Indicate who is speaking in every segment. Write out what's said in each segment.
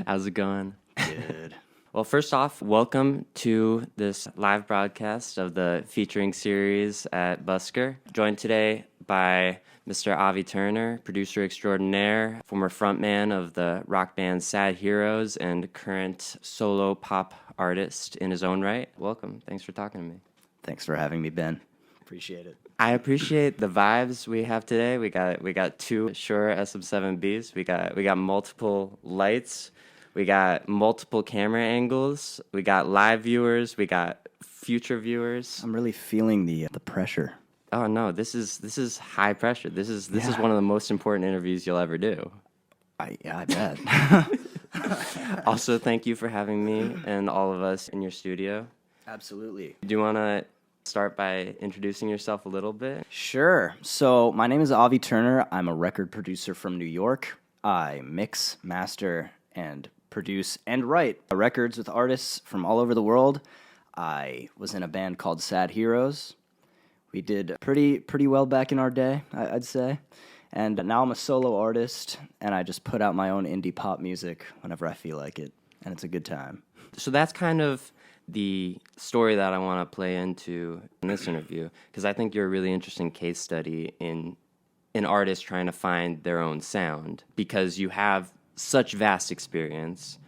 Speaker 1: How's it going?
Speaker 2: Good.
Speaker 1: Well, first off, welcome to this live broadcast of the featuring series at Busker. Joined today by Mr. Avi Turner, producer extraordinaire, former frontman of the rock band Sad Heroes, and current solo pop artist in his own right. Welcome. Thanks for talking to me.
Speaker 2: Thanks for having me, Ben. Appreciate it.
Speaker 1: I appreciate the vibes we have today. We got two Shure SM7Bs. We got multiple lights. We got multiple camera angles. We got live viewers. We got future viewers.
Speaker 2: I'm really feeling the pressure.
Speaker 1: Oh no, this is high pressure. This is one of the most important interviews you'll ever do.
Speaker 2: I bet.
Speaker 1: Also, thank you for having me and all of us in your studio.
Speaker 2: Absolutely.
Speaker 1: Do you want to start by introducing yourself a little bit?
Speaker 2: Sure. So my name is Avi Turner. I'm a record producer from New York. I mix, master, and produce and write records with artists from all over the world. I was in a band called Sad Heroes. We did pretty well back in our day, I'd say. And now I'm a solo artist, and I just put out my own indie pop music whenever I feel like it, and it's a good time.
Speaker 1: So that's kind of the story that I want to play into in this interview, because I think you're a really interesting case study in an artist trying to find their own sound, because you have such vast experience.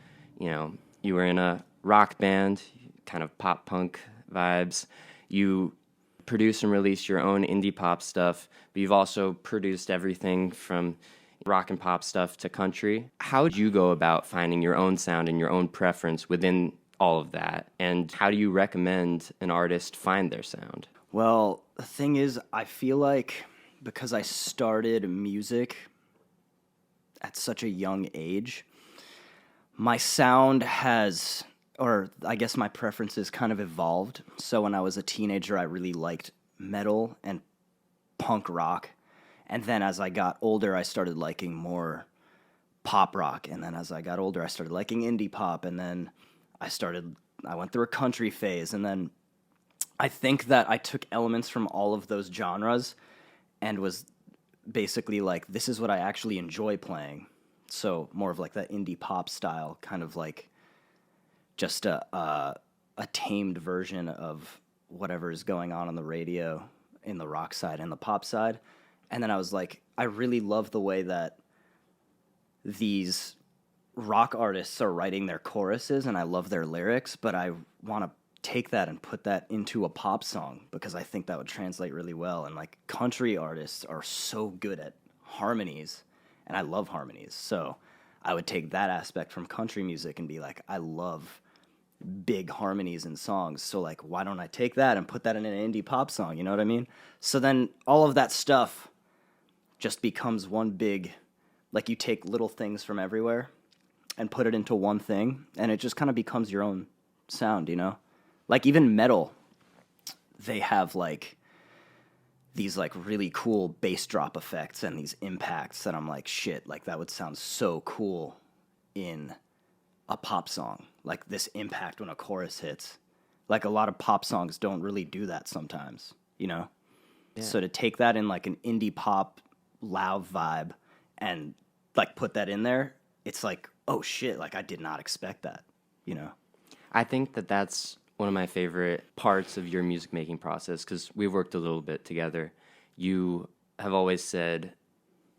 Speaker 1: You know, you were in a rock band, kind of pop punk vibes. You produce and release your own indie pop stuff, but you've also produced everything from rock and pop stuff to country. How do you go about finding your own sound and your own preference within all of that? And how do you recommend an artist find their sound?
Speaker 2: Well, the thing is, I feel like because I started music at such a young age, my sound has, or I guess my preferences kind of evolved. So when I was a teenager, I really liked metal and punk rock. And then as I got older, I started liking more pop rock. And then as I got older, I started liking indie pop. And then I went through a country phase. And then I think that I took elements from all of those genres and was basically like, this is what I actually enjoy playing. So more of like that indie pop style, kind of like just a tamed version of whatever is going on the radio in the rock side and the pop side. And then I was like, I really love the way that these rock artists are writing their choruses, and I love their lyrics, but I want to take that and put that into a pop song because I think that would translate really well. And like country artists are so good at harmonies, and I love harmonies. So I would take that aspect from country music and be like, I love big harmonies in songs. So like, why don't I take that and put that in an indie pop song? You know what I mean? So then all of that stuff just becomes one big, like you take little things from everywhere and put it into one thing, and it just kind of becomes your own sound, you know? Like even metal, they have like these like really cool bass drop effects and these impacts that I'm like, shit, like that would sound so cool in a pop song. Like this impact when a chorus hits. Like a lot of pop songs don't really do that sometimes, you know? Yeah. So to take that in like an indie pop loud vibe and like put that in there, it's like, oh shit, like I did not expect that, you know?
Speaker 1: I think that that's one of my favorite parts of your music making process, because we've worked a little bit together. You have always said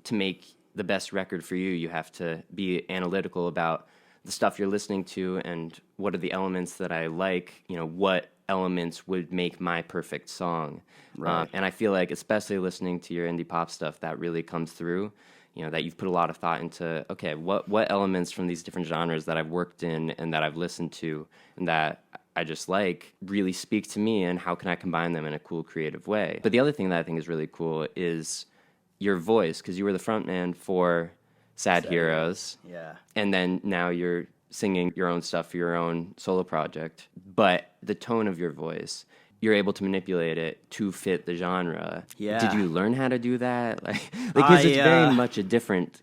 Speaker 1: to make the best record for you, you have to be analytical about the stuff you're listening to and what are the elements that I like, you know, what elements would make my perfect song.
Speaker 2: Right.
Speaker 1: And I feel like, especially listening to your indie pop stuff, that really comes through. You know, that you've put a lot of thought into, okay, what elements from these different genres that I've worked in and that I've listened to and that I just like really speak to me, and how can I combine them in a cool, creative way? But the other thing that I think is really cool is your voice, because you were the frontman for Sad Heroes.
Speaker 2: Yeah.
Speaker 1: And then now you're singing your own stuff for your own solo project. But the tone of your voice, you're able to manipulate it to fit the genre.
Speaker 2: Yeah.
Speaker 1: Did you learn how to do that? Like, because it's very much a different,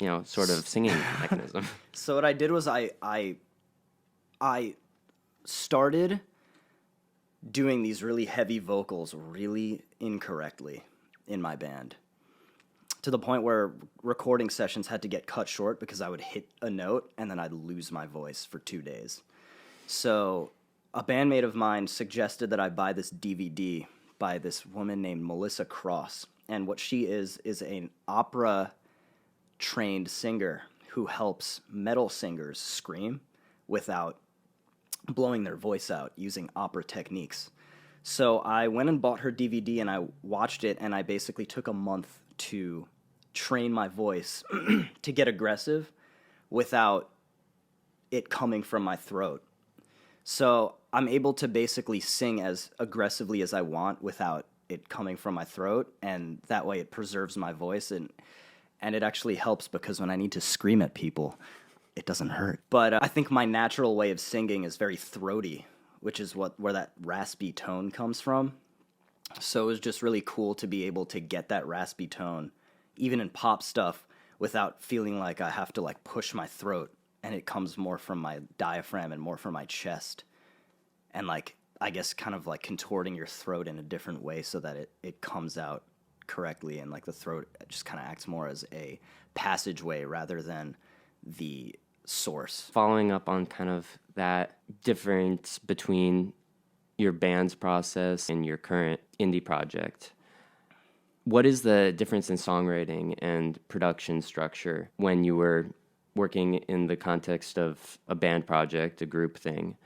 Speaker 1: you know, sort of singing mechanism.
Speaker 2: So what I did was I started doing these really heavy vocals really incorrectly in my band. to the point where recording sessions had to get cut short because I would hit a note and then I'd lose my voice for 2 days. So a bandmate of mine suggested that I buy this DVD by this woman named Melissa Cross. And what she is an opera-trained singer who helps metal singers scream without blowing their voice out using opera techniques. So I went and bought her DVD and I watched it, and I basically took a month to train my voice to get aggressive without it coming from my throat. So I'm able to basically sing as aggressively as I want without it coming from my throat, and that way it preserves my voice, and it actually helps because when I need to scream at people, it doesn't hurt. But I think my natural way of singing is very throaty, which is where that raspy tone comes from. So it was just really cool to be able to get that raspy tone, even in pop stuff, without feeling like I have to like push my throat, and it comes more from my diaphragm and more from my chest. And like, I guess kind of like contorting your throat in a different way so that it comes out correctly, and like the throat just kind of acts more as a passageway rather than the source.
Speaker 1: Following up on kind of that difference between your band's process and your current indie project, what is the difference in songwriting and production structure when you were working in the context of a band project, a group thing,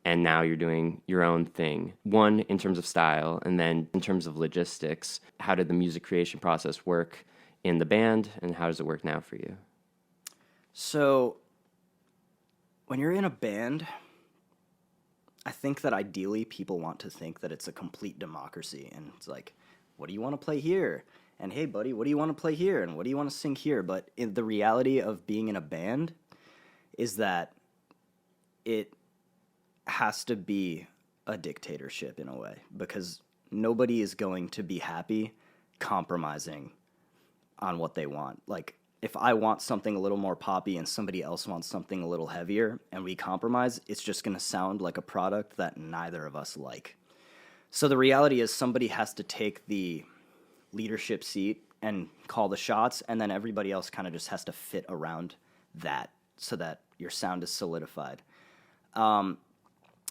Speaker 1: and now you're doing your own thing? One, in terms of style, and then in terms of logistics, how did the music creation process work in the band, and how does it work now for you?
Speaker 2: So when you're in a band, I think that ideally people want to think that it's a complete democracy, and it's like, what do you want to play here? And hey, buddy, what do you want to play here? And what do you want to sing here? But the reality of being in a band is that it has to be a dictatorship in a way, because nobody is going to be happy compromising on what they want. Like, if I want something a little more poppy and somebody else wants something a little heavier and we compromise, it's just going to sound like a product that neither of us like. So the reality is somebody has to take the leadership seat and call the shots, and then everybody else kind of just has to fit around that so that your sound is solidified.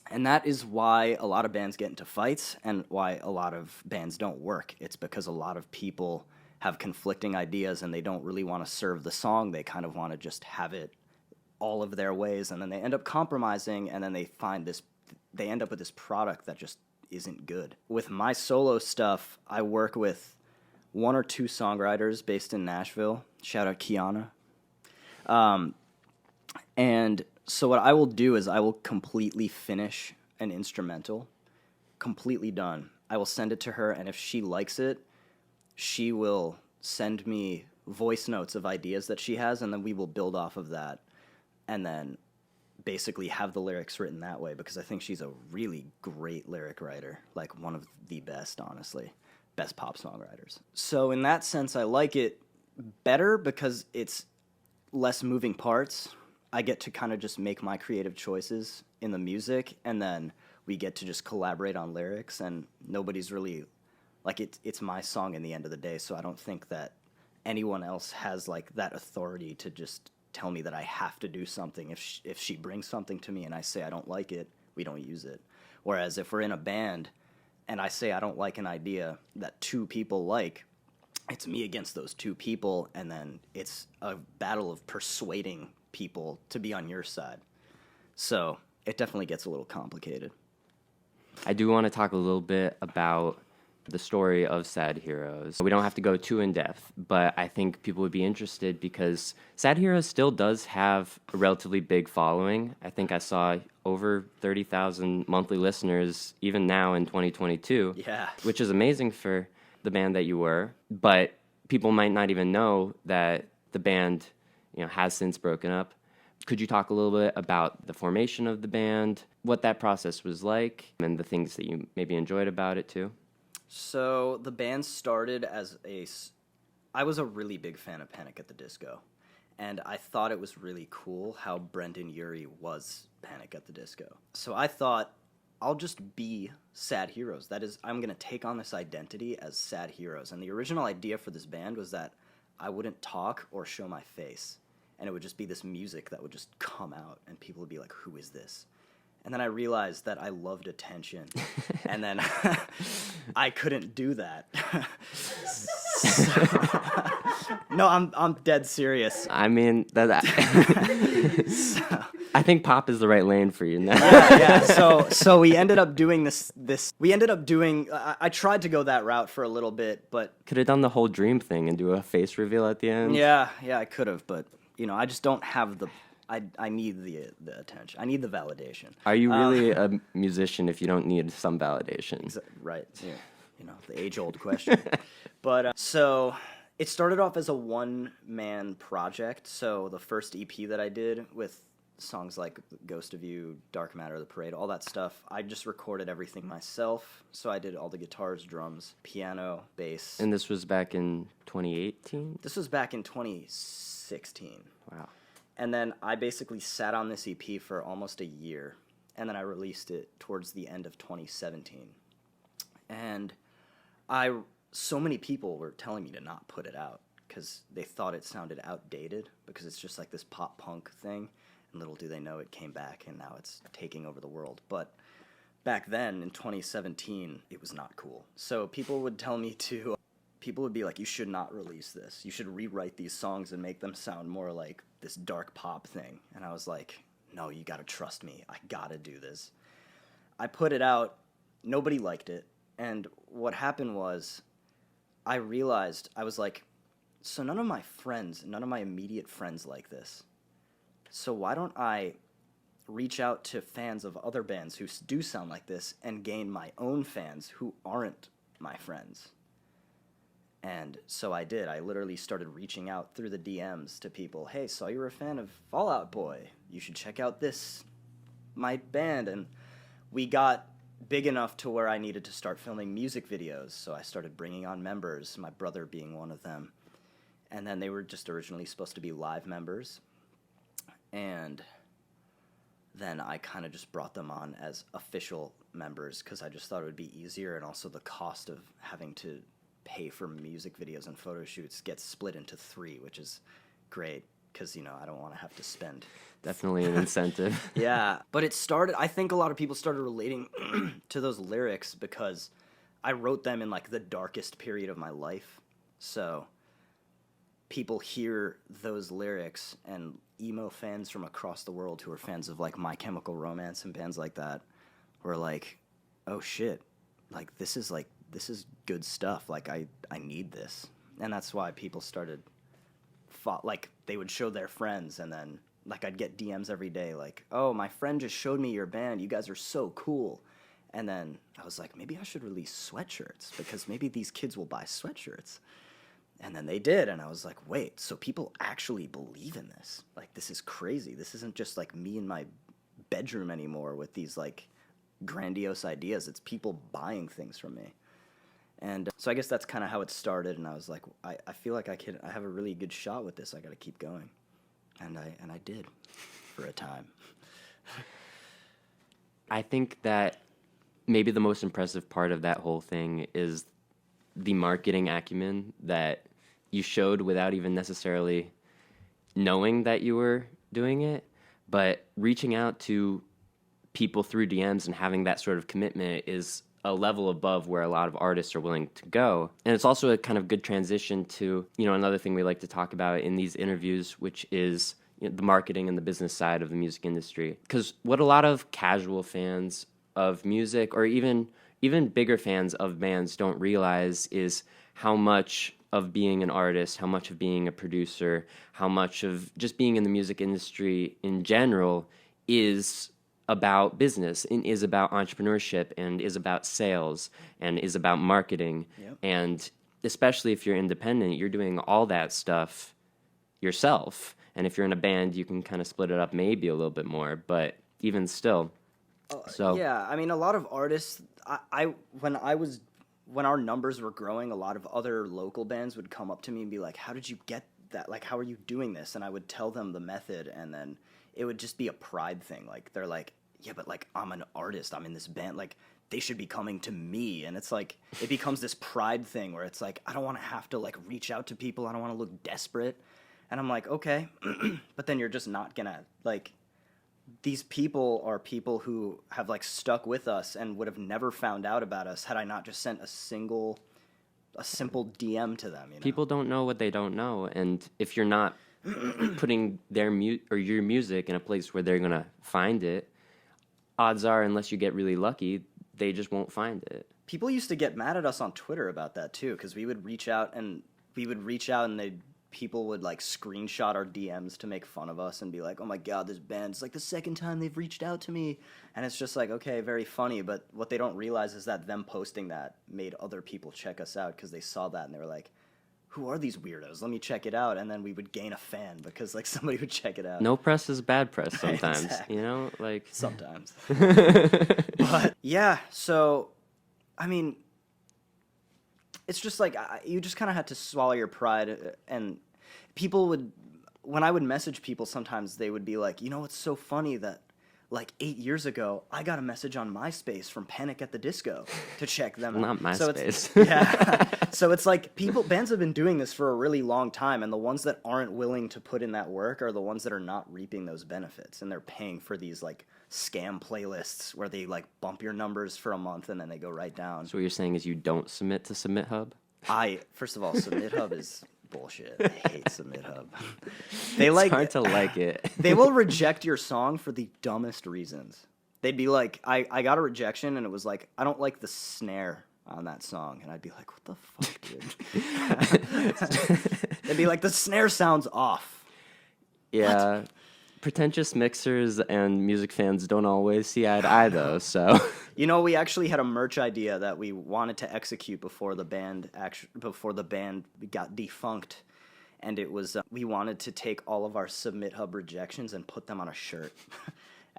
Speaker 2: And that is why a lot of bands get into fights and why a lot of bands don't work. It's because a lot of people have conflicting ideas and they don't really want to serve the song. They kind of want to just have it all of their ways, and then they end up compromising, and then they end up with this product that just isn't good. With my solo stuff, I work with 1 or 2 songwriters based in Nashville. Shout out Kiana. And so what I will do is I will completely finish an instrumental, completely done. I will send it to her, and if she likes it, she will send me voice notes of ideas that she has, and then we will build off of that, and then basically have the lyrics written that way, because I think she's a really great lyric writer, like one of the best, honestly, best pop songwriters. So in that sense, I like it better because it's less moving parts. I get to kind of just make my creative choices in the music, and then we get to just collaborate on lyrics, and nobody's really, like, it's my song in the end of the day, so I don't think that anyone else has, like, that authority to just tell me that I have to do something. If she brings something to me and I say I don't like it, we don't use it. Whereas if we're in a band and I say I don't like an idea that 2 people like, it's me against those 2 people, and then it's a battle of persuading people to be on your side. So it definitely gets a little complicated.
Speaker 1: I do want to talk a little bit about the story of Sad Heroes. We don't have to go too in depth, but I think people would be interested because Sad Heroes still does have a relatively big following. I think I saw over 30,000 monthly listeners even now in 2022.
Speaker 2: Yeah.
Speaker 1: Which is amazing for the band that you were, but people might not even know that the band, has since broken up. Could you talk a little bit about the formation of the band, what that process was like, and the things that you maybe enjoyed about it too?
Speaker 2: So the band started as I was a really big fan of Panic at the Disco, and I thought it was really cool how Brendan Urie was Panic at the Disco. So I thought, I'll just be Sad Heroes. That is, I'm going to take on this identity as Sad Heroes. And the original idea for this band was that I wouldn't talk or show my face. And it would just be this music that would just come out, and people would be like, who is this? And then I realized that I loved attention, and then I couldn't do that. No, I'm dead serious.
Speaker 1: I mean, I think pop is the right lane for you now.
Speaker 2: Yeah. So we ended up doing this. We ended up doing. I tried to go that route for a little bit, but
Speaker 1: Could have done the whole dream thing and do a face reveal at the end.
Speaker 2: yeah, I could have, but I just don't have the. I need the attention. I need the validation.
Speaker 1: Are you really a musician if you don't need some validation?
Speaker 2: Right. Yeah. The age-old question. But so it started off as a one-man project. So the first EP that I did with songs like Ghost of You, Dark Matter, The Parade, all that stuff, I just recorded everything myself. So I did all the guitars, drums, piano, bass.
Speaker 1: And this was back in 2018?
Speaker 2: This was back in 2016.
Speaker 1: Wow.
Speaker 2: And then I basically sat on this EP for almost a year, and then I released it towards the end of 2017. And so many people were telling me to not put it out because they thought it sounded outdated because it's just like this pop punk thing. And little do they know it came back and now it's taking over the world. But back then in 2017, it was not cool. So people would tell me people would be like, you should not release this. You should rewrite these songs and make them sound more like this dark pop thing. And I was like, no, you gotta trust me. I gotta do this. I put it out. Nobody liked it. And what happened was I realized, I was like, so none of my immediate friends like this. So why don't I reach out to fans of other bands who do sound like this and gain my own fans who aren't my friends? And so I did. I literally started reaching out through the DMs to people. Hey, saw you were a fan of Fall Out Boy. You should check out my band. And we got big enough to where I needed to start filming music videos. So I started bringing on members, my brother being one of them. And then they were just originally supposed to be live members. And then I kind of just brought them on as official members because I just thought it would be easier, and also the cost of having to pay for music videos and photo shoots gets split into 3, which is great because, I don't want to have to spend.
Speaker 1: Definitely an incentive.
Speaker 2: Yeah, but I think a lot of people started relating to those lyrics because I wrote them in like the darkest period of my life. So people hear those lyrics, and emo fans from across the world who are fans of like My Chemical Romance and bands like that were like, oh shit, like this is good stuff. Like I need this. And that's why people started like they would show their friends, and then like I'd get DMs every day like, oh, my friend just showed me your band. You guys are so cool. And then I was like, maybe I should release sweatshirts because maybe these kids will buy sweatshirts. And then they did, and I was like, wait, so people actually believe in this? Like, this is crazy. This isn't just like me in my bedroom anymore with these like grandiose ideas. It's people buying things from me. And so I guess that's kind of how it started, and I was like, I feel like I have a really good shot with this. I got to keep going. And I did for a time.
Speaker 1: I think that maybe the most impressive part of that whole thing is the marketing acumen that you showed without even necessarily knowing that you were doing it, but reaching out to people through DMs and having that sort of commitment is a level above where a lot of artists are willing to go. And it's also a kind of good transition to, another thing we like to talk about in these interviews, which is the marketing and the business side of the music industry. Because what a lot of casual fans of music, or even bigger fans of bands, don't realize is how much of being an artist, how much of being a producer, how much of just being in the music industry in general is about business and is about entrepreneurship and is about sales and is about marketing.
Speaker 2: Yep.
Speaker 1: And especially if you're independent, you're doing all that stuff yourself. And if you're in a band, you can kind of split it up maybe a little bit more, but even still.
Speaker 2: Yeah, I mean, a lot of artists, when our numbers were growing, a lot of other local bands would come up to me and be like, how did you get that? Like, how are you doing this? And I would tell them the method, and then it would just be a pride thing. Like, they're like, yeah, but like, I'm an artist. I'm in this band. Like, they should be coming to me. And it's like, it becomes this pride thing where it's like, I don't want to have to like reach out to people. I don't want to look desperate. And I'm like, okay, but then you're just not gonna, like, these people are people who have like stuck with us and would have never found out about us had I not just sent a simple DM to them. You know?
Speaker 1: People don't know what they don't know, and if you're not putting their your music in a place where they're gonna find it, odds are, unless you get really lucky, they just won't find it.
Speaker 2: People used to get mad at us on Twitter about that too, because we would reach out and people would like screenshot our DMs to make fun of us and be like, "Oh my god, this band's like the second time they've reached out to me." And it's just like, okay, very funny, but what they don't realize is that them posting that made other people check us out because they saw that and they were like, "Who are these weirdos? Let me check it out." And then we would gain a fan because like somebody would check it out.
Speaker 1: No press is bad press sometimes,
Speaker 2: Exactly.
Speaker 1: you know? Like
Speaker 2: Sometimes. But yeah, so I mean, it's just like you just kind of had to swallow your pride. And people would, when I would message people, sometimes they would be like, you know, it's so funny that like 8 years ago, I got a message on MySpace from Panic at the Disco to check them out.
Speaker 1: Not
Speaker 2: So
Speaker 1: MySpace.
Speaker 2: yeah. So it's like bands have been doing this for a really long time, and the ones that aren't willing to put in that work are the ones that are not reaping those benefits, and they're paying for these like scam playlists where they like bump your numbers for a month and then they go right down.
Speaker 1: So what you're saying is you don't submit to Submit Hub?
Speaker 2: First of all, Submit Hub is bullshit. I hate Submit Hub. They
Speaker 1: It's hard to like it.
Speaker 2: They will reject your song for the dumbest reasons. They'd be like, I got a rejection and it was like, I don't like the snare on that song. And I'd be like, what the fuck, dude? They'd be like, the snare sounds off.
Speaker 1: Yeah. Pretentious mixers and music fans don't always see eye to eye, though, so...
Speaker 2: You know, we actually had a merch idea that we wanted to execute before the band got defunct, and it was we wanted to take all of our Submit Hub rejections and put them on a shirt,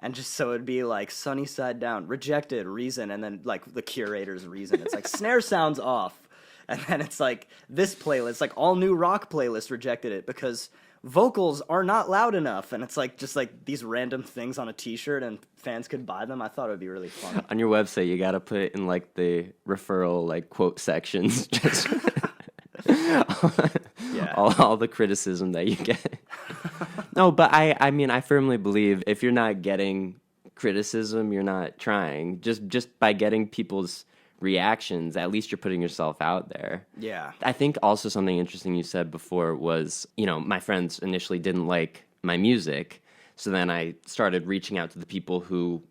Speaker 2: and just so it'd be like sunny side down, rejected, reason, and then like the curator's reason. It's like snare sounds off, and then it's like this playlist, like all new rock playlist rejected it because vocals are not loud enough, and it's like just like these random things on a t-shirt and fans could buy them. I thought it would be really fun.
Speaker 1: On your website, you gotta put it in like the referral like quote sections, just
Speaker 2: Yeah.
Speaker 1: all the criticism that you get. No, but I mean I firmly believe if you're not getting criticism, you're not trying. Just by getting people's reactions, at least you're putting yourself out there.
Speaker 2: Yeah.
Speaker 1: I think also something interesting you said before was, you know, my friends initially didn't like my music, so then I started reaching out to the people who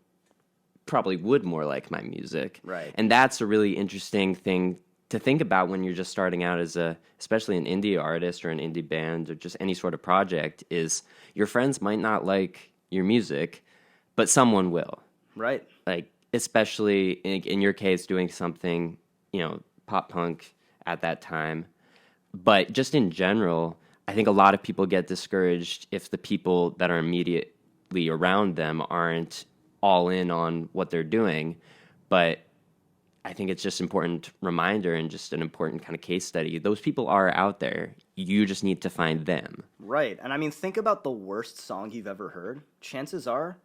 Speaker 1: probably would more like my music.
Speaker 2: Right.
Speaker 1: And that's a really interesting thing to think about when you're just starting out as especially an indie artist or an indie band or just any sort of project, is your friends might not like your music, but someone will.
Speaker 2: Right.
Speaker 1: Like, especially in your case, doing something, you know, pop punk at that time. But just in general, I think a lot of people get discouraged if the people that are immediately around them aren't all in on what they're doing. But I think it's just an important reminder and just an important kind of case study. Those people are out there. You just need to find them.
Speaker 2: Right. And I mean, think about the worst song you've ever heard. Chances are,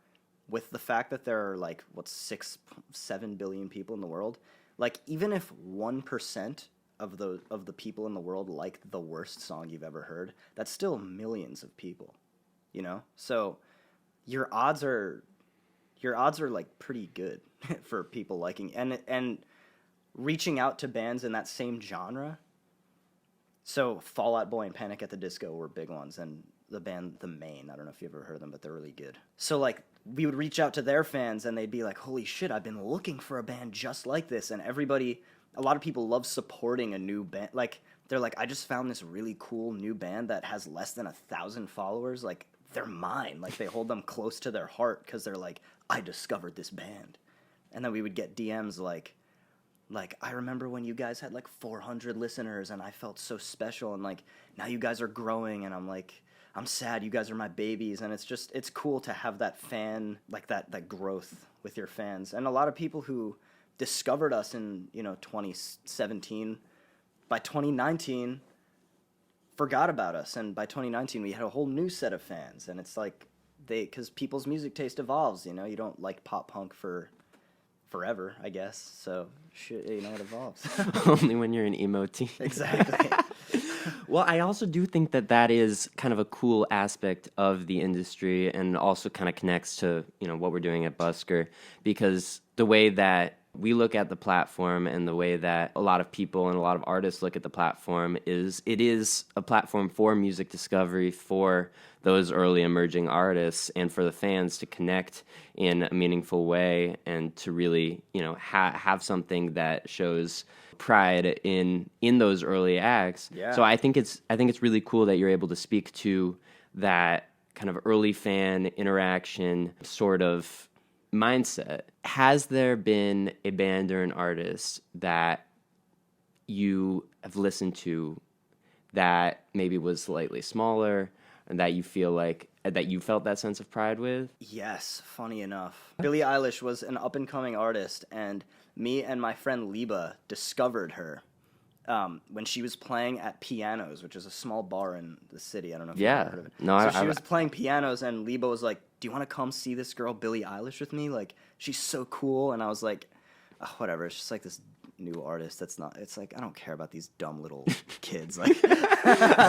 Speaker 2: with the fact that there are like, 6-7 billion people in the world, like even if 1% of the people in the world like the worst song you've ever heard, that's still millions of people, you know? So your odds are like pretty good for people liking and reaching out to bands in that same genre. So Fall Out Boy and Panic at the Disco were big ones, and the band The Maine, I don't know if you ever heard them, but they're really good. So like we would reach out to their fans and they'd be like, holy shit, I've been looking for a band just like this. And a lot of people love supporting a new band. Like they're like, I just found this really cool new band that has less than 1,000 followers. Like they're mine. Like they hold them close to their heart because they're like, I discovered this band. And then we would get DMs like, I remember when you guys had like 400 listeners and I felt so special, and like now you guys are growing and I'm like, I'm sad, you guys are my babies. And it's cool to have that fan, like that growth with your fans. And a lot of people who discovered us in, 2017, by 2019 forgot about us, and by 2019 we had a whole new set of fans. And it's like because people's music taste evolves, you don't like pop punk for forever, I guess. So, shit, you know, it evolves.
Speaker 1: Only when you're an emo teen.
Speaker 2: Exactly.
Speaker 1: Well, I also do think that that is kind of a cool aspect of the industry, and also kind of connects to, you know, what we're doing at Busker, because the way that we look at the platform and the way that a lot of people and a lot of artists look at the platform is it is a platform for music discovery for those early emerging artists and for the fans to connect in a meaningful way and to really, you know, have something that shows pride in those early acts.
Speaker 2: Yeah.
Speaker 1: So I think it's really cool that you're able to speak to that kind of early fan interaction sort of mindset. Has there been a band or an artist that you have listened to that maybe was slightly smaller and that you feel like that you felt that sense of pride with?
Speaker 2: Yes, funny enough. Billie Eilish was an up-and-coming artist, and me and my friend Liba discovered her when she was playing at Pianos, which is a small bar in the city. I don't know if you've ever heard of it.
Speaker 1: No,
Speaker 2: so she was playing pianos, and Liba was like, "Do you want to come see this girl Billie Eilish with me? Like, she's so cool." And I was like, oh, whatever. It's just like this new artist that's not. It's like I don't care about these dumb little kids. Like,
Speaker 1: I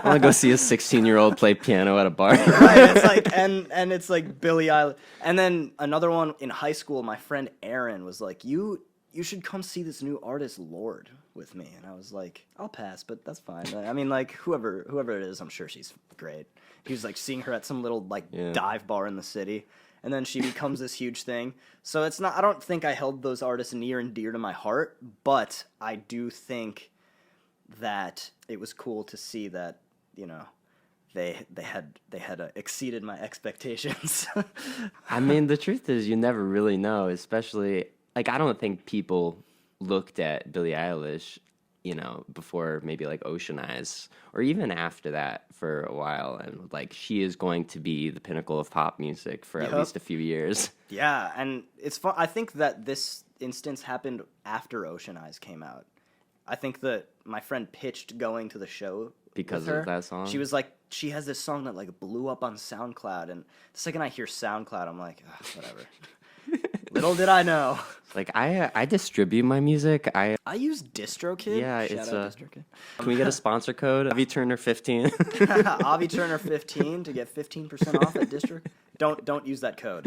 Speaker 1: want to go see a 16-year-old play piano at a bar.
Speaker 2: right? It's like and it's like Billie Eilish. And then another one in high school, my friend Aaron was like, "You should come see this new artist Lorde with me." And I was like, "I'll pass, but that's fine." I mean, like whoever it is, I'm sure she's great. He was like seeing her at some little dive bar in the city. And then she becomes this huge thing. So it's not. I don't think I held those artists near and dear to my heart, but I do think that it was cool to see that, you know, they had exceeded my expectations.
Speaker 1: I mean, the truth is, you never really know. Especially, like, I don't think people looked at Billie Eilish, you know, before maybe like Ocean Eyes, or even after that for a while, and like she is going to be the pinnacle of pop music for at least a few years.
Speaker 2: Yeah, and it's fun. I think that this instance happened after Ocean Eyes came out. I think that my friend pitched going to the show
Speaker 1: Because
Speaker 2: with her.
Speaker 1: of that song?
Speaker 2: She was like, she has this song that like blew up on SoundCloud, and the second I hear SoundCloud, I'm like, whatever. Little did I know.
Speaker 1: Like I distribute my music. I
Speaker 2: use DistroKid.
Speaker 1: Yeah,
Speaker 2: Shout
Speaker 1: it's
Speaker 2: out DistroKid.
Speaker 1: Can we get a sponsor code? Avi Turner 15.
Speaker 2: Avi Turner 15 to get 15% off at Distro. Don't use that code.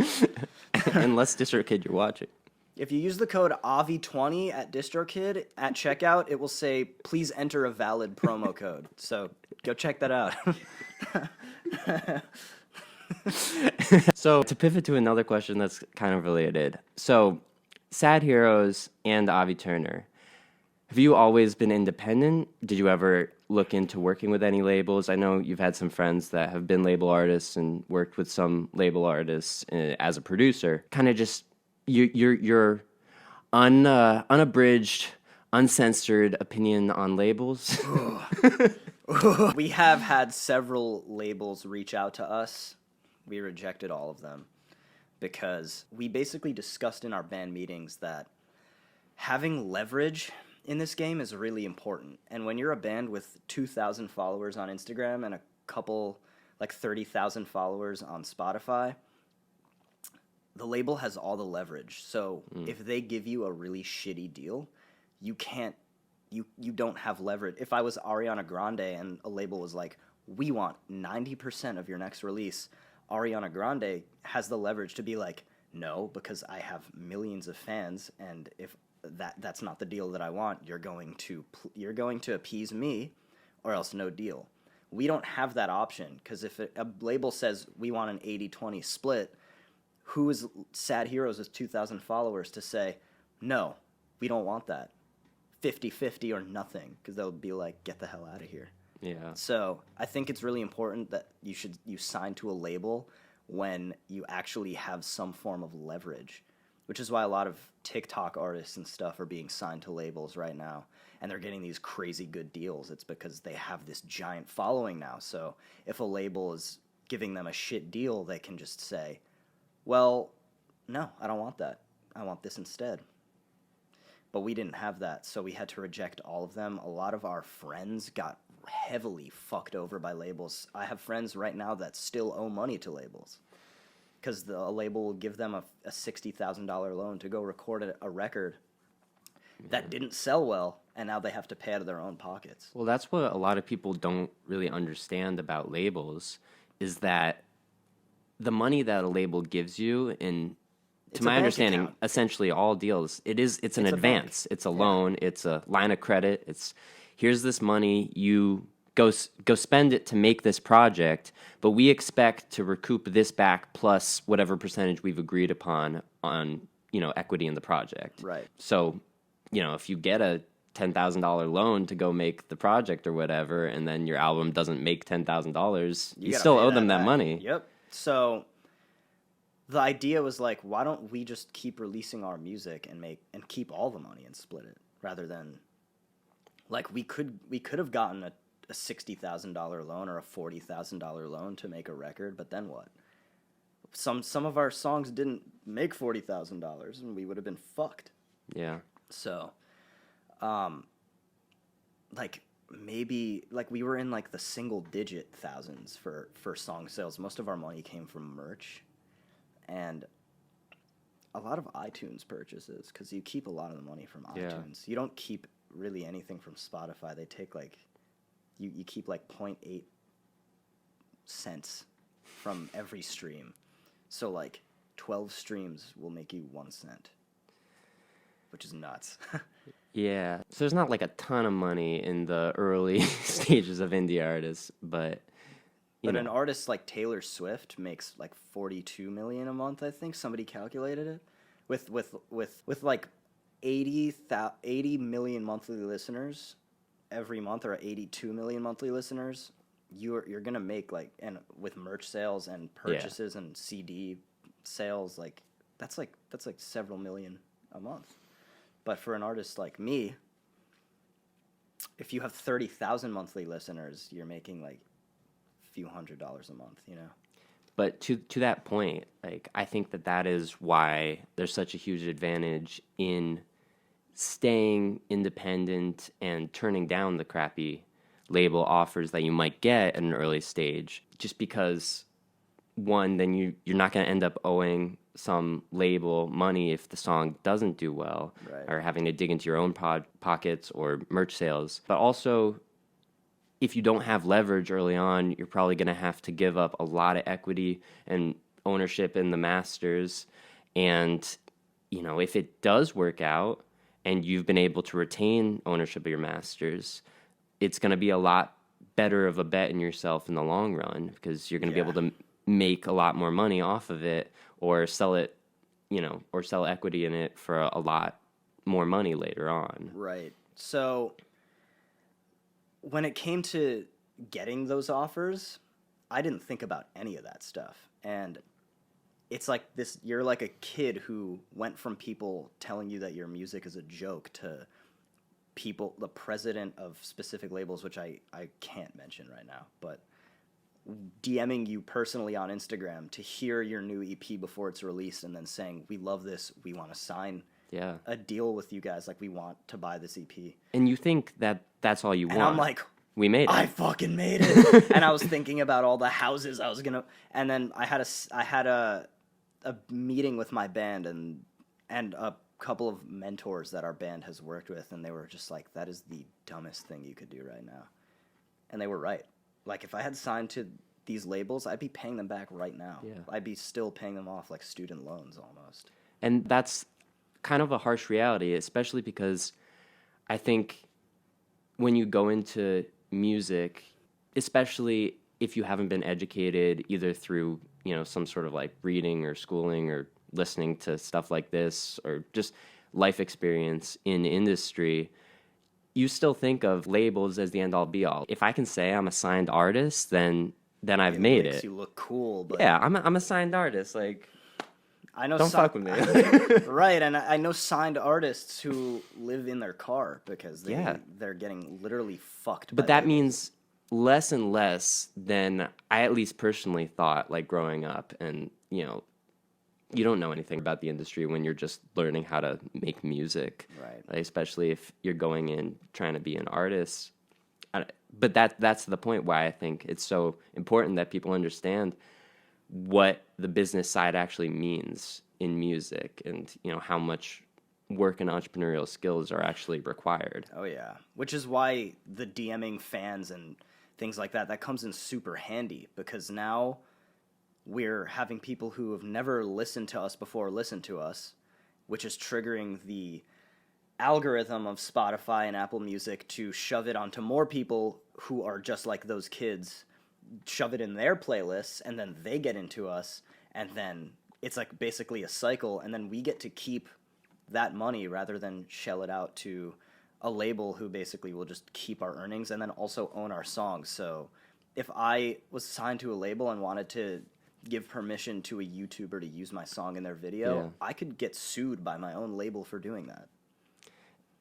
Speaker 1: Unless DistroKid you're watching.
Speaker 2: If you use the code AVI20 at DistroKid at checkout, it will say, "Please enter a valid promo code." So go check that out.
Speaker 1: So to pivot to another question that's kind of related. So Sad Heroes and Avi Turner, have you always been independent? Did you ever look into working with any labels? I know you've had some friends that have been label artists and worked with some label artists as a producer. Kind of just your unabridged, uncensored opinion on labels.
Speaker 2: We have had several labels reach out to us. We rejected all of them because we basically discussed in our band meetings that having leverage in this game is really important. And when you're a band with 2,000 followers on Instagram and a couple, like 30,000 followers on Spotify, the label has all the leverage. So if they give you a really shitty deal, you don't have leverage. If I was Ariana Grande and a label was like, "We want 90% of your next release," Ariana Grande has the leverage to be like, "No, because I have millions of fans, and if that's not the deal that I want, you're going to appease me, or else no deal." We don't have that option, because if a label says we want an 80-20 split, who is Sad Heroes with 2,000 followers to say, "No, we don't want that. 50-50 or nothing," because they'll be like, "Get the hell out of here."
Speaker 1: Yeah.
Speaker 2: So I think it's really important that you sign to a label when you actually have some form of leverage, which is why a lot of TikTok artists and stuff are being signed to labels right now, and they're getting these crazy good deals. It's because they have this giant following now. So if a label is giving them a shit deal, they can just say, "Well, no, I don't want that. I want this instead." But we didn't have that, so we had to reject all of them. A lot of our friends got heavily fucked over by labels. I have friends right now that still owe money to labels. because a label will give them a $60,000 loan to go record a record that didn't sell well, and now they have to pay out of their own pockets.
Speaker 1: Well, that's what a lot of people don't really understand about labels, is that the money that a label gives you, and to my understanding,
Speaker 2: account.
Speaker 1: essentially all deals, it's an advance. It's a loan. It's a line of credit. It's, here's this money, you go spend it to make this project, but we expect to recoup this back plus whatever percentage we've agreed upon on, equity in the project.
Speaker 2: Right.
Speaker 1: So, if you get a $10,000 loan to go make the project or whatever, and then your album doesn't make $10,000, you still owe them that money.
Speaker 2: Yep. So the idea was like, why don't we just keep releasing our music and keep all the money and split it, rather than like we could have gotten a $60,000 loan or a $40,000 loan to make a record, but then what? Some of our songs didn't make $40,000, and we would have been fucked.
Speaker 1: Yeah.
Speaker 2: So, like maybe like we were in like the single digit thousands for song sales. Most of our money came from merch and a lot of iTunes purchases, because you keep a lot of the money from iTunes. You don't keep really anything from Spotify. They take like you keep like 0.8 cents from every stream. So like 12 streams will make you 1 cent, which is nuts.
Speaker 1: Yeah. So there's not like a ton of money in the early stages of indie artists, but
Speaker 2: an artist like Taylor Swift makes like 42 million a month, I think somebody calculated it, with like 80 million monthly listeners every month, or 82 million monthly listeners. You're gonna make like, and with merch sales and purchases and CD sales, like that's like several million a month. But for an artist like me, if you have 30,000 monthly listeners, you're making like a few $100s a month,
Speaker 1: But to that point, like I think that is why there's such a huge advantage in staying independent and turning down the crappy label offers that you might get at an early stage, just because one, then you're not going to end up owing some label money if the song doesn't do well,
Speaker 2: right,
Speaker 1: or having to dig into your own pockets or merch sales. But also, if you don't have leverage early on, you're probably going to have to give up a lot of equity and ownership in the masters. And, if it does work out and you've been able to retain ownership of your masters, it's going to be a lot better of a bet in yourself in the long run, because you're going to be able to make a lot more money off of it, or sell it, or sell equity in it for a lot more money later on.
Speaker 2: Right. So when it came to getting those offers, I didn't think about any of that stuff. And it's like this, you're like a kid who went from people telling you that your music is a joke to people, the president of specific labels, which I can't mention right now, but DMing you personally on Instagram to hear your new EP before it's released, and then saying, we love this, we want to sign a deal with you guys, like we want to buy this EP.
Speaker 1: And you think that that's all you want.
Speaker 2: And I'm like,
Speaker 1: we made it.
Speaker 2: I fucking made it. And I was thinking about all the houses I was gonna, and then I had a meeting with my band and a couple of mentors that our band has worked with, and they were just like, that is the dumbest thing you could do right now. And they were right. Like, if I had signed to these labels, I'd be paying them back right now.
Speaker 1: Yeah.
Speaker 2: I'd be still paying them off like student loans almost.
Speaker 1: And that's kind of a harsh reality, especially because I think when you go into music, especially if you haven't been educated either through, some sort of like reading or schooling or listening to stuff like this, or just life experience in industry, you still think of labels as the end-all be-all. If I can say I'm a signed artist, then I've made it.
Speaker 2: Makes you look cool, but
Speaker 1: yeah, I'm a signed artist. Like,
Speaker 2: I know
Speaker 1: don't fuck with me.
Speaker 2: Right, and I know signed artists who live in their car because they're getting literally fucked.
Speaker 1: But that means less and less than I at least personally thought, like growing up, and you don't know anything about the industry when you're just learning how to make music,
Speaker 2: right?
Speaker 1: Like, especially if you're going in trying to be an artist. But that's the point why I think it's so important that people understand what the business side actually means in music, and how much work and entrepreneurial skills are actually required.
Speaker 2: Oh yeah, which is why the DMing fans and things like that comes in super handy, because now we're having people who have never listened to us before listen to us, which is triggering the algorithm of Spotify and Apple Music to shove it onto more people who are just like those kids, shove it in their playlists, and then they get into us, and then it's like basically a cycle, and then we get to keep that money rather than shell it out to a label who basically will just keep our earnings and then also own our songs. So if I was signed to a label and wanted to give permission to a YouTuber to use my song in their video,
Speaker 1: Yeah.
Speaker 2: I could get sued by my own label for doing that.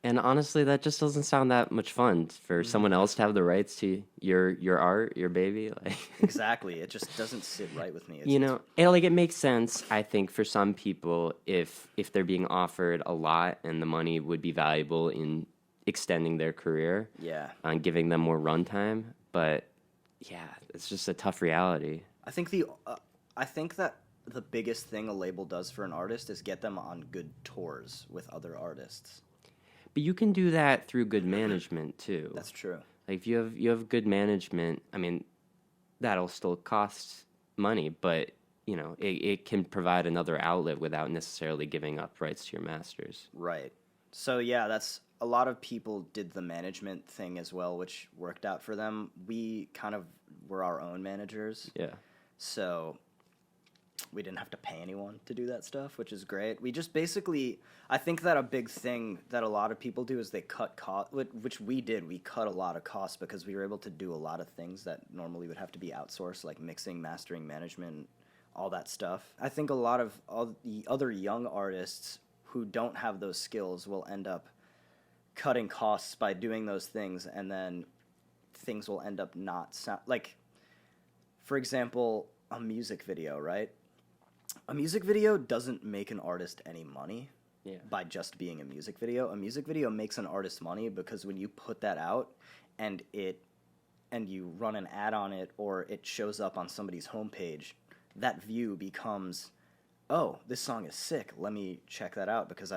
Speaker 1: And honestly, that just doesn't sound that much fun for someone else to have the rights to your art, your baby. Like,
Speaker 2: Exactly. It just doesn't sit right with me.
Speaker 1: it makes sense. I think for some people, if they're being offered a lot and the money would be valuable in extending their career,
Speaker 2: Yeah.
Speaker 1: and giving them more runtime. But yeah, it's just a tough reality.
Speaker 2: I think that the biggest thing a label does for an artist is get them on good tours with other artists.
Speaker 1: But you can do that through good management too.
Speaker 2: That's true.
Speaker 1: Like if you have good management, I mean, that'll still cost money, but it can provide another outlet without necessarily giving up rights to your masters.
Speaker 2: Right. So yeah, that's a lot of people did the management thing as well, which worked out for them. We kind of were our own managers.
Speaker 1: Yeah.
Speaker 2: So we didn't have to pay anyone to do that stuff, which is great. We just basically, I think that a big thing that a lot of people do is they cut costs, which we did. We cut a lot of costs because we were able to do a lot of things that normally would have to be outsourced, like mixing, mastering, management, all that stuff. I think a lot of all the other young artists who don't have those skills will end up cutting costs by doing those things, and then things will end up not sound like, for example, a music video, right? A music video doesn't make an artist any money by just being a music video. A music video makes an artist money because when you put that out and you run an ad on it, or it shows up on somebody's homepage, that view becomes, oh, this song is sick. Let me check that out, because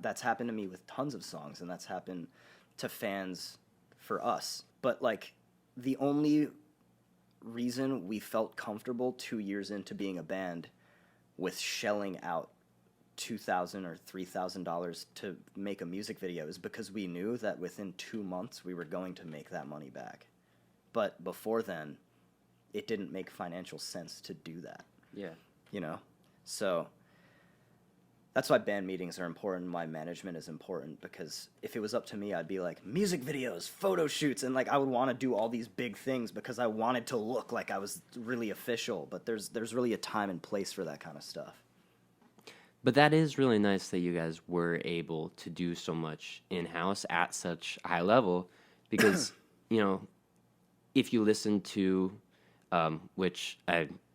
Speaker 2: that's happened to me with tons of songs, and that's happened to fans for us. But like, the only reason we felt comfortable 2 years into being a band with shelling out $2,000 or $3,000 to make a music video is because we knew that within 2 months we were going to make that money back. But before then, it didn't make financial sense to do that.
Speaker 1: Yeah.
Speaker 2: So that's why band meetings are important, why management is important, because if it was up to me, I'd be like, music videos, photo shoots, and like I would want to do all these big things because I wanted to look like I was really official, but there's really a time and place for that kind of stuff.
Speaker 1: But that is really nice that you guys were able to do so much in-house at such a high level, because, if you listen to, which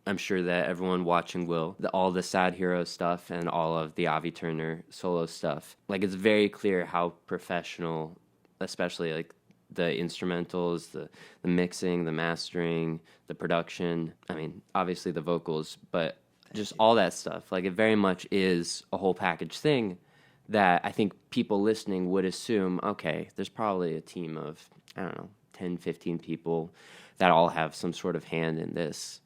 Speaker 1: I'm sure that everyone watching will, all the Sad Hero stuff and all of the Avi Turner solo stuff, like, it's very clear how professional, especially like the instrumentals, the mixing, the mastering, the production, I mean, obviously the vocals, but just all that stuff. Like, it very much is a whole package thing that I think people listening would assume, okay, there's probably a team of, I don't know, 10, 15 people that all have some sort of hand in this.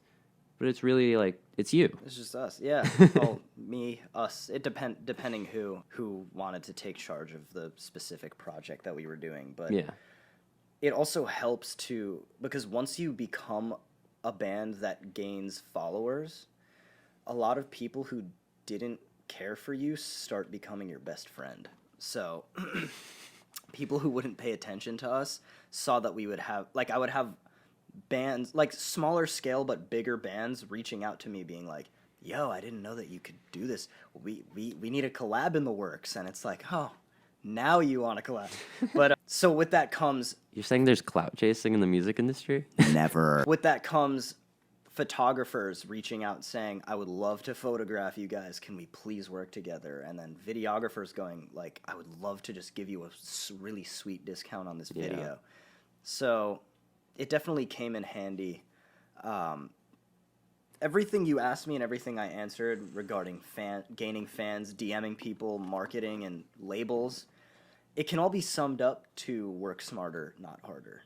Speaker 1: But it's really like, it's you.
Speaker 2: It's just us, yeah. Well, me, us. It depending who wanted to take charge of the specific project that we were doing. But
Speaker 1: Yeah.
Speaker 2: it also helps because once you become a band that gains followers, a lot of people who didn't care for you start becoming your best friend. So people who wouldn't pay attention to us saw that we would have, like, I would have bands, like smaller scale but bigger bands, reaching out to me being like, yo, I didn't know that you could do this. We need a collab in the works. And it's like, oh, now you want a collab. But so with that comes...
Speaker 1: You're saying there's clout chasing in the music industry?
Speaker 2: Never. With that comes photographers reaching out saying, I would love to photograph you guys. Can we please work together? And then videographers going like, I would love to just give you a really sweet discount on this video.
Speaker 1: Yeah.
Speaker 2: So it definitely came in handy. everything you asked me and everything I answered regarding gaining fans, DMing people, marketing, and labels, it can all be summed up to work smarter, not harder.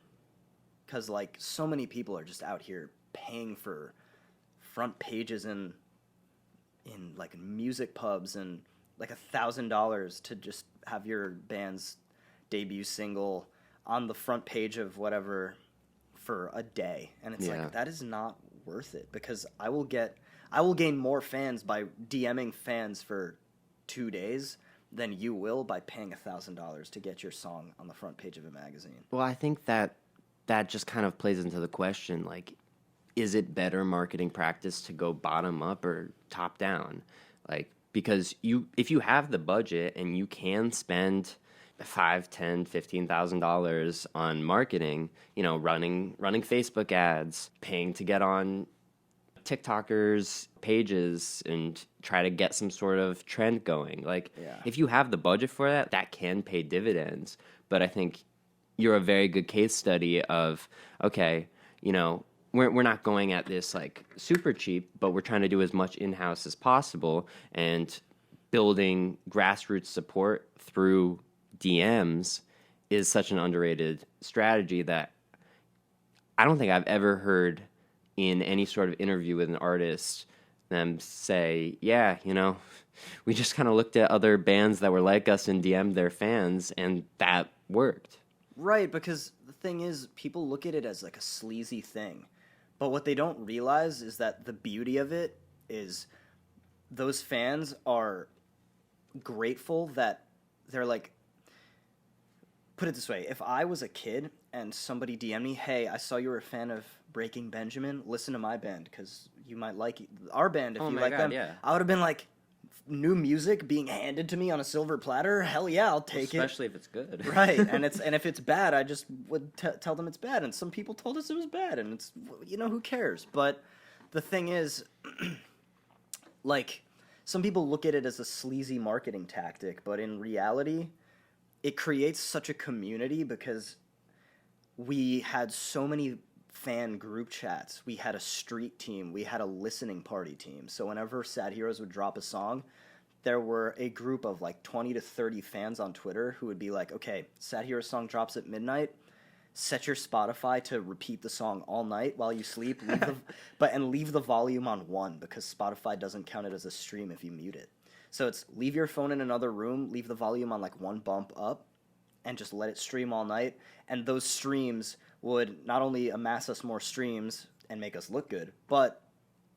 Speaker 2: Because, like, so many people are just out here paying for front pages in like music pubs and like $1,000 to just have your band's debut single on the front page of whatever for a day, and it's like that is not worth it because I will gain more fans by DMing fans for 2 days than you will by paying $1,000 to get your song on the front page of a magazine.
Speaker 1: Well, I think that just kind of plays into the question, like, is it better marketing practice to go bottom up or top down? Like, because if you have the budget and you can spend $5, $10, $15,000 on marketing, running Facebook ads, paying to get on TikTokers' pages and try to get some sort of trend going. Like, if you have the budget for that, that can pay dividends. But I think you're a very good case study of, okay, we're not going at this like super cheap, but we're trying to do as much in-house as possible, and building grassroots support through DMs is such an underrated strategy that I don't think I've ever heard in any sort of interview with an artist them say, yeah, we just kind of looked at other bands that were like us and DM'd their fans, and that worked.
Speaker 2: Right, because the thing is, people look at it as like a sleazy thing. But what they don't realize is that the beauty of it is those fans are grateful that they're like, put it this way, if I was a kid and somebody DM'd me, hey, I saw you were a fan of Breaking Benjamin, listen to my band because you might like our band if you like them. Yeah. I would have been like, new music being handed to me on a silver platter, hell yeah, I'll take
Speaker 1: Especially if it's good.
Speaker 2: Right, and if it's bad, I just would tell them it's bad, and some people told us it was bad, and it's, who cares? But the thing is, like, some people look at it as a sleazy marketing tactic, but in reality, it creates such a community because we had so many fan group chats. We had a street team. We had a listening party team. So whenever Sad Heroes would drop a song, there were a group of like 20 to 30 fans on Twitter who would be like, okay, Sad Heroes song drops at midnight. Set your Spotify to repeat the song all night while you sleep. Leave the volume on 1 because Spotify doesn't count it as a stream if you mute it. So it's leave your phone in another room, leave the volume on like 1 bump up, and just let it stream all night. And those streams would not only amass us more streams and make us look good, but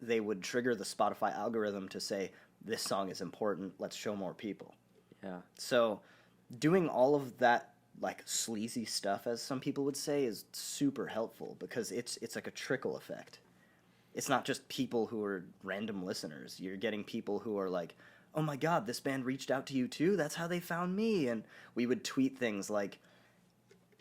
Speaker 2: they would trigger the Spotify algorithm to say, this song is important, let's show more people.
Speaker 1: Yeah.
Speaker 2: So doing all of that, like, sleazy stuff, as some people would say, is super helpful because it's like a trickle effect. It's not just people who are random listeners. You're getting people who are like, oh my god, this band reached out to you too? That's how they found me. And we would tweet things like,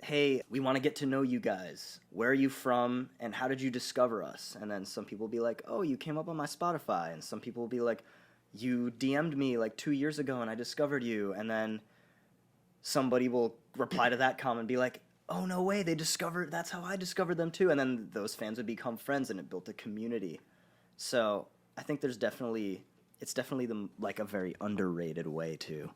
Speaker 2: hey, we want to get to know you guys. Where are you from, and how did you discover us? And then some people will be like, oh, you came up on my Spotify. And some people will be like, you DM'd me like 2 years ago and I discovered you. And then somebody will reply to that comment and be like, oh, no way, that's how I discovered them too. And then those fans would become friends and it built a community. So I think it's definitely like a very underrated way to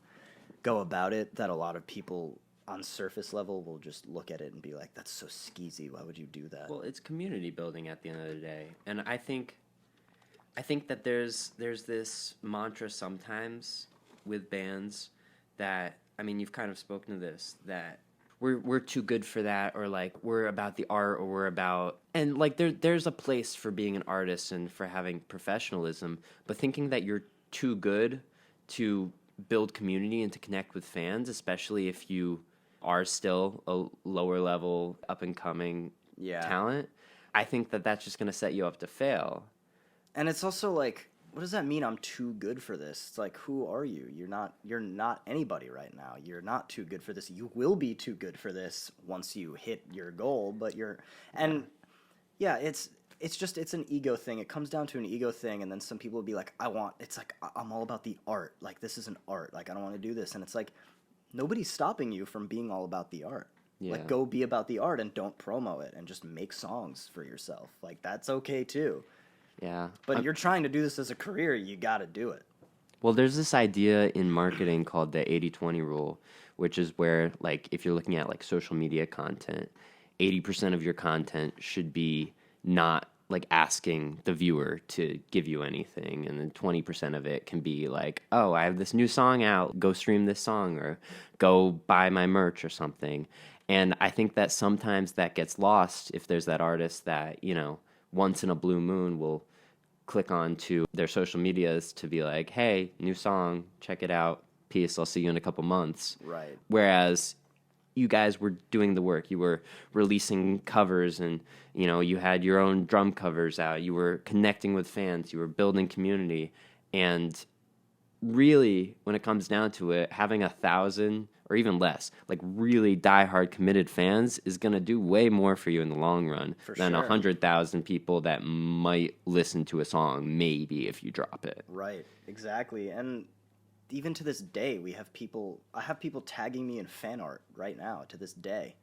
Speaker 2: go about it that a lot of people on surface level will just look at it and be like, that's so skeezy, why would you do that?
Speaker 1: Well, it's community building at the end of the day. And I think that there's this mantra sometimes with bands that, I mean, you've kind of spoken to this, that we're too good for that, or like we're about the art, or we're about, and like there's a place for being an artist and for having professionalism, but thinking that you're too good to build community and to connect with fans, especially if you are still a lower level up and coming talent, I think that that's just going to set you up to fail.
Speaker 2: And it's also like, what does that mean? I'm too good for this. It's like, who are you? You're not anybody right now. You're not too good for this. You will be too good for this once you hit your goal, but it's an ego thing. It comes down to an ego thing, and then some people will be like, I'm all about the art. Like, this is an art. Like, I don't want to do this. And it's like, nobody's stopping you from being all about the art. Yeah. Like, go be about the art and don't promo it and just make songs for yourself. Like, that's okay too.
Speaker 1: Yeah.
Speaker 2: But you're trying to do this as a career, you got to do it.
Speaker 1: Well, there's this idea in marketing called the 80-20 rule, which is where, like, if you're looking at, like, social media content, 80% of your content should be not, like, asking the viewer to give you anything. And then 20% of it can be like, oh, I have this new song out. Go stream this song or go buy my merch or something. And I think that sometimes that gets lost if there's that artist that, you know, once in a blue moon will click on to their social medias to be like, hey, new song, check it out. Peace, I'll see you in a couple months.
Speaker 2: Right.
Speaker 1: Whereas you guys were doing the work. You were releasing covers and, you know, you had your own drum covers out. You were connecting with fans. You were building community. And really, when it comes down to it, having 1,000 or even less, like really diehard committed fans is going to do way more for you in the long run than 100,000 people that might listen to a song maybe if you drop it.
Speaker 2: Right, exactly. And even to this day, I have people tagging me in fan art right now to this day,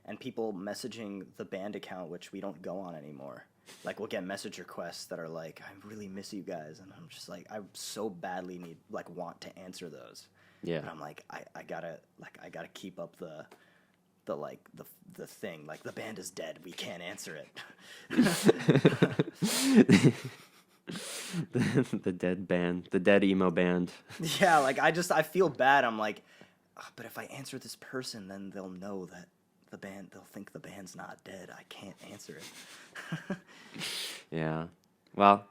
Speaker 2: and people messaging the band account, which we don't go on anymore. Like, we'll get message requests that are like, I really miss you guys. And I'm just like, I so badly want to answer those.
Speaker 1: Yeah.
Speaker 2: But I'm like, I gotta keep up the thing. Like, the band is dead. We can't answer it.
Speaker 1: The dead band, the dead emo band.
Speaker 2: Yeah, like, I feel bad. I'm like, but if I answer this person, then they'll know that they'll think the band's not dead. I can't answer it.
Speaker 1: Yeah. Well,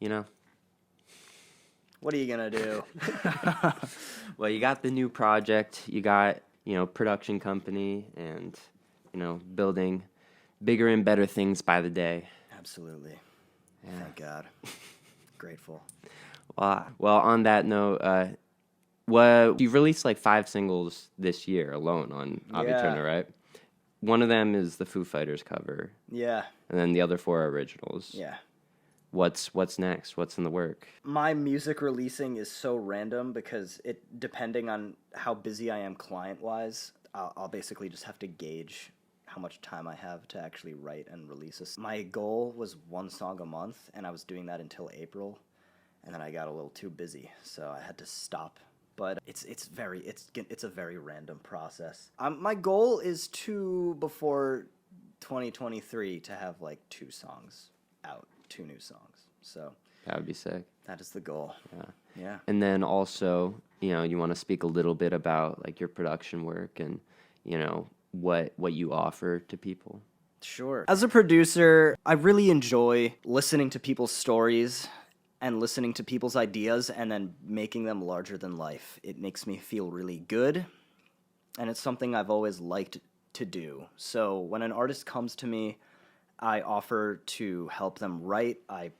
Speaker 1: you know.
Speaker 2: What are you going to do?
Speaker 1: Well, you got the new project. You got, you know, production company and, you know, building bigger and better things by the day.
Speaker 2: Absolutely. Yeah. Thank God. Grateful.
Speaker 1: Well, on that note, you've released like 5 singles this year alone on Avi Turner, right? One of them is the Foo Fighters cover.
Speaker 2: Yeah.
Speaker 1: And then the other 4 are originals.
Speaker 2: Yeah.
Speaker 1: What's next? What's in the work?
Speaker 2: My music releasing is so random because depending on how busy I am client-wise, I'll basically just have to gauge how much time I have to actually write and release this. My goal was 1 song a month, and I was doing that until April, and then I got a little too busy, so I had to stop. But it's a very random process. My goal is before 2023 to have like 2 songs out, 2 new songs. So
Speaker 1: that would be sick.
Speaker 2: That is the goal. Yeah.
Speaker 1: And then also, you know, you want to speak a little bit about like your production work and, you know, what you offer to people.
Speaker 2: Sure. As a producer, I really enjoy listening to people's stories and listening to people's ideas and then making them larger than life. It makes me feel really good, and it's something I've always liked to do. So when an artist comes to me, I offer to help them write. I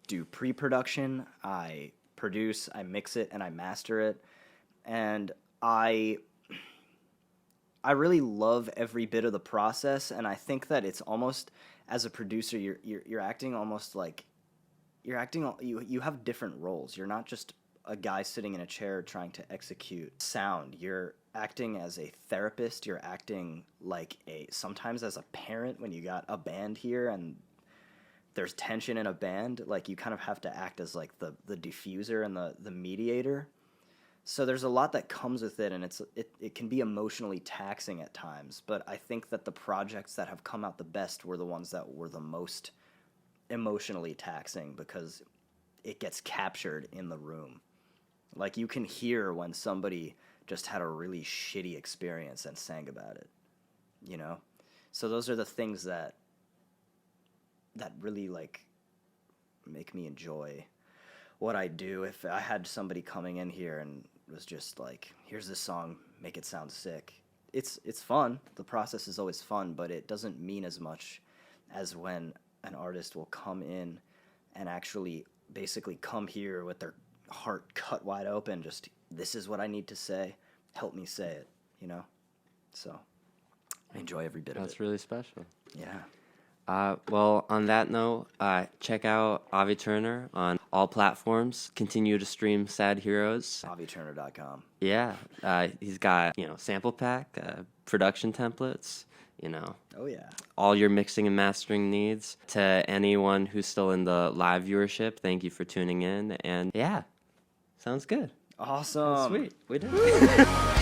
Speaker 2: do pre-production, I produce, I mix it, and I master it. And I really love every bit of the process, and I think that it's almost, as a producer, you're acting almost like you have different roles. You're not just a guy sitting in a chair trying to execute sound. You're acting as a therapist. You're acting like sometimes as a parent when you got a band here and there's tension in a band. Like, you kind of have to act as like the diffuser and the mediator. So there's a lot that comes with it, and it can be emotionally taxing at times. But I think that the projects that have come out the best were the ones that were the most emotionally taxing because it gets captured in the room. Like, you can hear when somebody just had a really shitty experience and sang about it, you know? So those are the things that really, like, make me enjoy what I do. If I had somebody coming in here and was just like, here's this song, make it sound sick. It's fun. The process is always fun, but it doesn't mean as much as when an artist will come in and actually basically come here with their heart cut wide open, just, this is what I need to say, help me say it, you know? So I enjoy every bit of it.
Speaker 1: That's really special.
Speaker 2: Yeah.
Speaker 1: Well, on that note, check out Avi Turner on all platforms. Continue to stream Sad Heroes.
Speaker 2: AviTurner.com.
Speaker 1: Yeah. He's got, you know, sample pack, production templates,
Speaker 2: Oh yeah.
Speaker 1: all your mixing and mastering needs. To anyone who's still in the live viewership, thank you for tuning in. And yeah, sounds good.
Speaker 2: Awesome.
Speaker 1: Sweet. We did it.